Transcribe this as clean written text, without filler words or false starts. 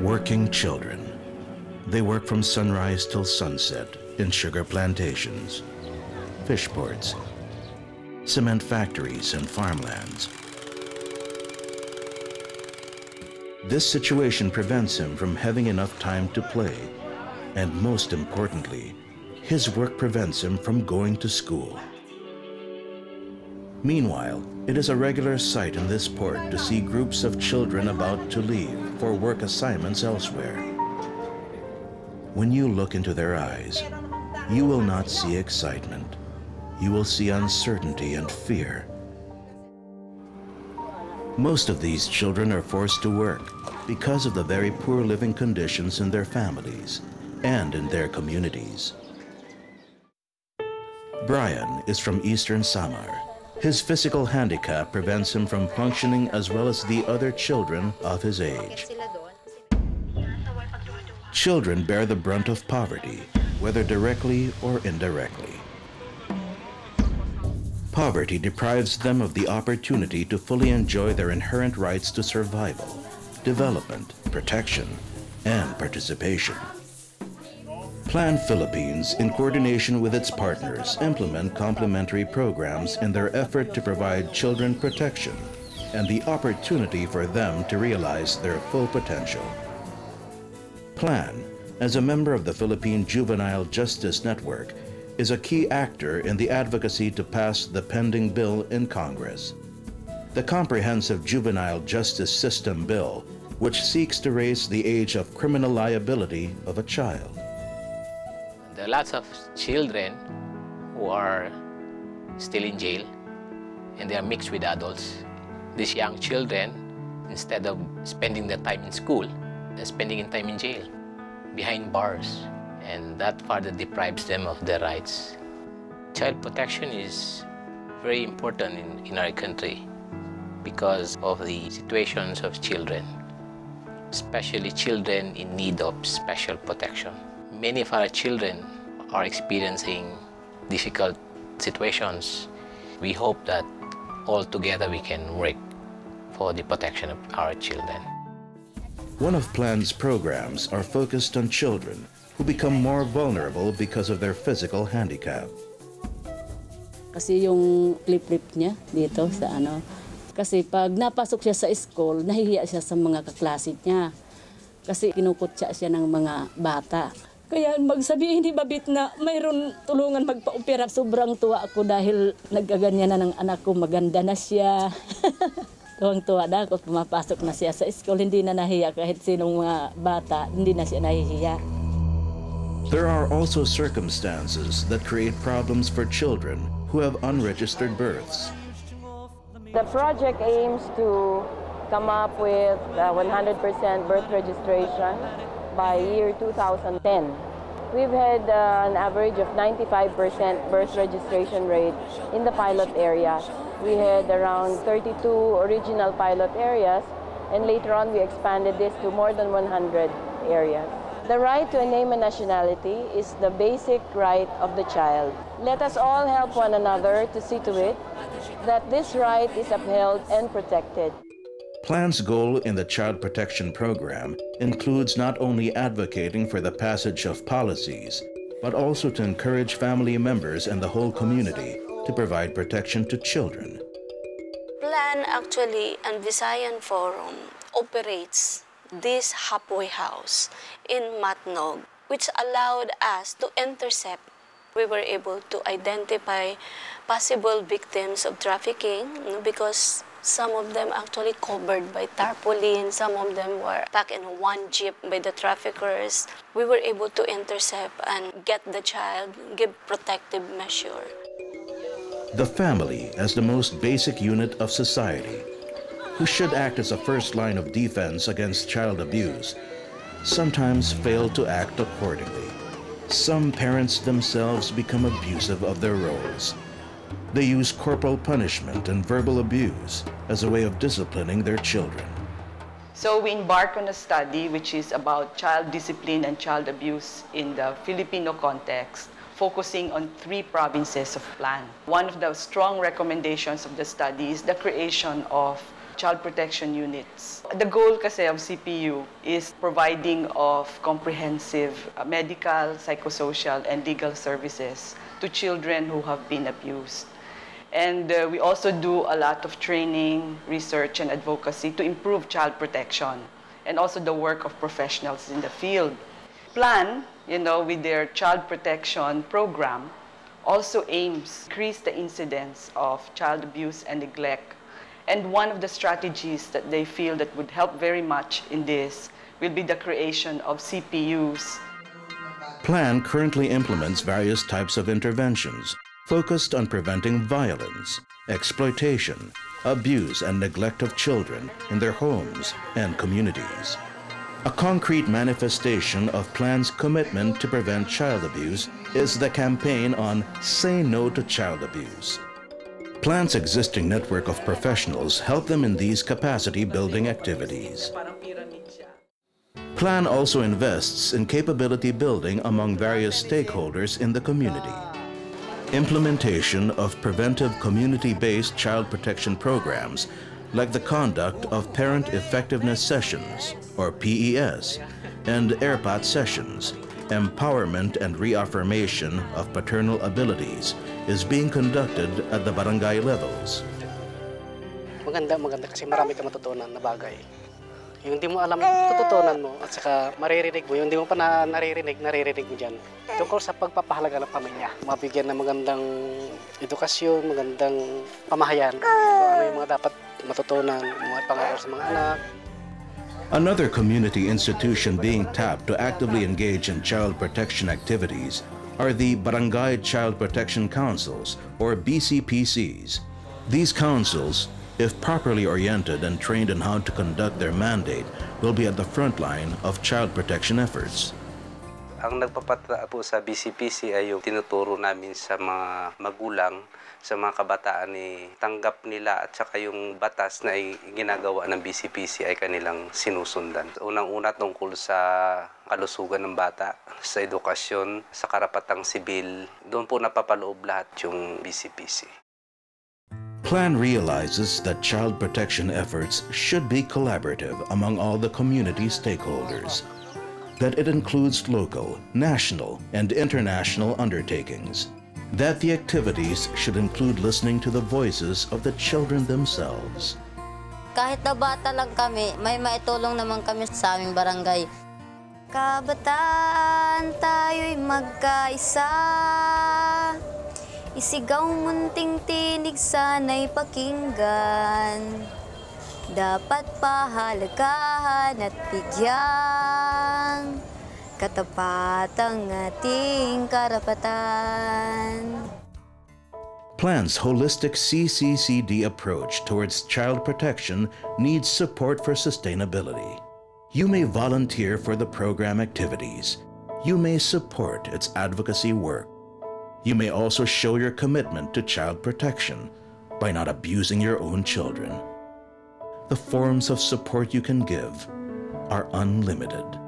Working children. They work from sunrise till sunset in sugar plantations, fish ports, cement factories, and farmlands. This situation prevents him from having enough time to play, and most importantly, his work prevents him from going to school. Meanwhile, it is a regular sight in this port to see groups of children about to leave for work assignments elsewhere. When you look into their eyes, you will not see excitement. You will see uncertainty and fear. Most of these children are forced to work because of the very poor living conditions in their families and in their communities. Brian is from Eastern Samar. His physical handicap prevents him from functioning as well as the other children of his age. Children bear the brunt of poverty, whether directly or indirectly. Poverty deprives them of the opportunity to fully enjoy their inherent rights to survival, development, protection, and participation. Plan Philippines, in coordination with its partners, implement complementary programs in their effort to provide children protection and the opportunity for them to realize their full potential. Plan, as a member of the Philippine Juvenile Justice Network, is a key actor in the advocacy to pass the pending bill in Congress. The Comprehensive Juvenile Justice System Bill, which seeks to raise the age of criminal liability of a child. There are lots of children who are still in jail, and they are mixed with adults. These young children, instead of spending their time in school, they're spending time in jail, behind bars, and that further deprives them of their rights. Child protection is very important in our country because of the situations of children, especially children in need of special protection. Many of our children are experiencing difficult situations. We hope that all together we can work for the protection of our children. One of Plan's programs are focused on children who become more vulnerable because of their physical handicap. Kasi yung flip-flip niya dito sa kasi pag napasok siya sa school, nahihiya siya sa mga kaklase niya. Kasi kinukutsa siya ng mga bata. Kaya magsabihin ni Babit na mayroon tulungan magpa-opera, sobrang tuwa ako dahil nagkaganyan na ng anak ko, maganda na siya. Tuwang-tuwa na ako, pumapasok na siya sa school, hindi na nahiya kahit sinong mga bata, hindi na siya nahihiya. There are also circumstances that create problems for children who have unregistered births. The project aims to come up with 100% birth registration by year 2010. We've had an average of 95% birth registration rate in the pilot areas. We had around 32 original pilot areas, and later on we expanded this to more than 100 areas. The right to a name and nationality is the basic right of the child. Let us all help one another to see to it that this right is upheld and protected. Plan's goal in the Child Protection Program includes not only advocating for the passage of policies, but also to encourage family members and the whole community to provide protection to children. Plan actually and Visayan Forum operates this halfway house in Matnog, which allowed us to intercept. We were able to identify possible victims of trafficking because some of them actually covered by tarpaulin, some of them were stuck in one jeep by the traffickers. We were able to intercept and get the child, give protective measure. The family as the most basic unit of society, who should act as a first line of defense against child abuse, sometimes fail to act accordingly. Some parents themselves become abusive of their roles. They use corporal punishment and verbal abuse as a way of disciplining their children. So we embark on a study which is about child discipline and child abuse in the Filipino context, focusing on 3 provinces of Plan. One of the strong recommendations of the study is the creation of child protection units. The goal kasi of CPU is providing of comprehensive medical, psychosocial, and legal services to children who have been abused. And we also do a lot of training, research, and advocacy to improve child protection, and also the work of professionals in the field. Plan, with their child protection program, also aims to increase the incidence of child abuse and neglect. And one of the strategies that they feel that would help very much in this will be the creation of CPUs. Plan currently implements various types of interventions focused on preventing violence, exploitation, abuse, and neglect of children in their homes and communities. A concrete manifestation of Plan's commitment to prevent child abuse is the campaign on Say No to Child Abuse. Plan's existing network of professionals help them in these capacity-building activities. Plan also invests in capability building among various stakeholders in the community. Implementation of preventive community-based child protection programs like the conduct of Parent Effectiveness Sessions, or PES, and ERPAT sessions, empowerment and reaffirmation of paternal abilities, is being conducted at the barangay levels. Maganda kasi marami ka matutunan na bagay. Yung hindi mo alam, tututunan mo at saka maririnig mo. Yung hindi mo pa naririnig mo dyan. Tungkol sa pagpapahalaga ng pamilya. Mabigyan ng magandang edukasyon, magandang pamahayan. Kung ano yung mga dapat matutunan, mga pangaral sa mga anak. Another community institution being tapped to actively engage in child protection activities are the Barangay Child Protection Councils, or BCPCs. These councils, if properly oriented and trained in how to conduct their mandate, will be at the front line of child protection efforts. Ang nagpapatala po sa BCPC ay yung tinuturo namin sa mga magulang, sa mga kabataan tanggap nila at saka yung batas na ginagawa ng BCPC ay kanilang sinusundan. Unang-una tungkol sa kalusugan ng bata, sa edukasyon, sa karapatang sibil, doon po napapaloob lahat yung BCPC. Plan realizes that child protection efforts should be collaborative among all the community stakeholders, that it includes local, national, and international undertakings, that the activities should include listening to the voices of the children themselves. Kahit na bata lang kami, may maitulong naman kami sa aming barangay. Kabataan, tayo'y magkaisa. Isigaw munting tinig sana'y pakinggan. Dapat pahalagahan at bigyan katapat ang ating karapatan. Plan's holistic CCCD approach towards child protection needs support for sustainability. You may volunteer for the program activities. You may support its advocacy work. You may also show your commitment to child protection by not abusing your own children. The forms of support you can give are unlimited.